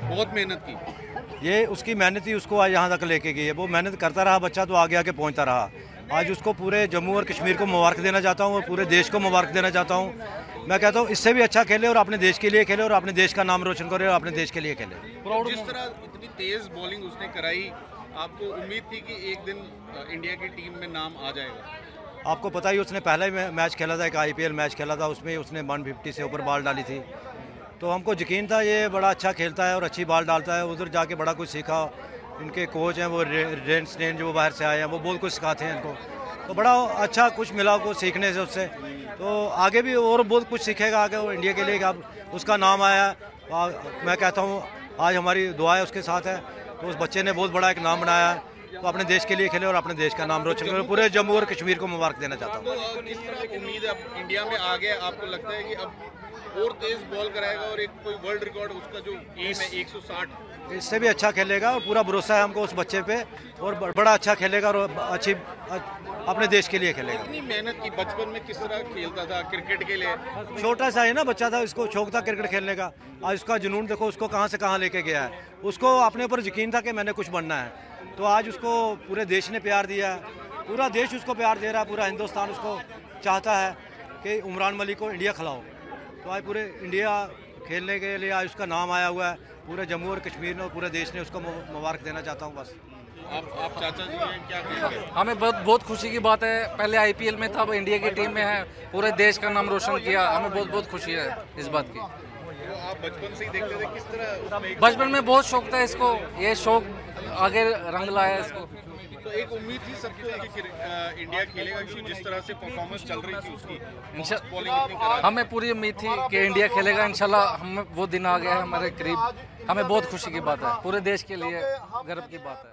बहुत मेहनत की। ये उसकी मेहनत ही उसको आज यहाँ तक लेके गई है। वो मेहनत करता रहा बच्चा तो आगे आगे पहुँचता रहा। आज उसको पूरे जम्मू और कश्मीर को मुबारक देना चाहता हूँ और पूरे देश को मुबारक देना चाहता हूँ। मैं कहता हूँ इससे भी अच्छा खेले और अपने देश के लिए खेले और अपने देश का नाम रोशन करे और अपने देश के लिए खेले। जिस तरह इतनी तेज बॉलिंग उसने कराई, आपको उम्मीद थी कि एक दिन इंडिया की टीम में नाम आ जाएगा? आपको पता ही उसने पहला ही मैच खेला था, एक IPL मैच खेला था, उसमें उसने 150 से ऊपर बॉल डाली थी। तो हमको यकीन था ये बड़ा अच्छा खेलता है और अच्छी बॉल डालता है। उधर जाके बड़ा कुछ सीखा। इनके कोच हैं वो रेन स्नेन जो बाहर से आए हैं, वो बहुत कुछ सिखाते हैं इनको। तो बड़ा अच्छा कुछ मिला को सीखने से उससे। तो आगे भी और बहुत कुछ सीखेगा आगे वो इंडिया के लिए। अब उसका नाम आया, मैं कहता हूँ आज हमारी दुआएं उसके साथ है। तो उस बच्चे ने बहुत बड़ा एक नाम बनाया है। तो अपने देश के लिए खेले और अपने देश का नाम रोशन करे। पूरे जम्मू और कश्मीर को मुबारक देना चाहता हूँ। तो किस तरह उम्मीद है अब इंडिया में आ गया? आपको लगता है कि अब और तेज बॉल कराएगा और एक कोई वर्ल्ड रिकॉर्ड उसका जो एम है 160, इससे भी अच्छा खेलेगा और पूरा भरोसा है हमको उस बच्चे पे और बड़ा अच्छा खेलेगा और अच्छी अपने देश के लिए खेलेगा। इतनी मेहनत की, बचपन में किस तरह खेलता था क्रिकेट के लिए? छोटा सा है ना बच्चा था, इसको शौक था क्रिकेट खेलने का। आज उसका जुनून देखो उसको कहाँ से कहाँ लेके गया है। उसको अपने ऊपर यकीन था कि मैंने कुछ बनना है। तो आज उसको पूरे देश ने प्यार दिया है, पूरा देश उसको प्यार दे रहा है, पूरा हिंदुस्तान उसको चाहता है कि उमरान मलिक को इंडिया खिलाओ। तो आज पूरे इंडिया खेलने के लिए आज उसका नाम आया हुआ है। पूरे जम्मू और कश्मीर ने और पूरे देश ने उसको मुबारक देना चाहता हूँ बस। आप चाचा जी हैं, क्या कहेंगे? हमें बहुत खुशी की बात है। पहले IPL में था, अब इंडिया की टीम में है, पूरे देश का नाम रोशन किया। हमें बहुत खुशी है इस बात की। तो आप बचपन से ही देखते थे किस तरह? बचपन में बहुत शौक था इसको, ये शौक आगे रंग लाया इसको। तो एक उम्मीद थी सबको कि इंडिया खेलेगा, क्योंकि जिस तरह से परफॉर्मेंस चल रही थी उसकी, बॉलिंग हमें पूरी उम्मीद थी कि इंडिया खेलेगा इंशाल्लाह। हम वो दिन आ गया है हमारे करीब। हमें बहुत खुशी की बात है, पूरे देश के लिए गर्व की बात है।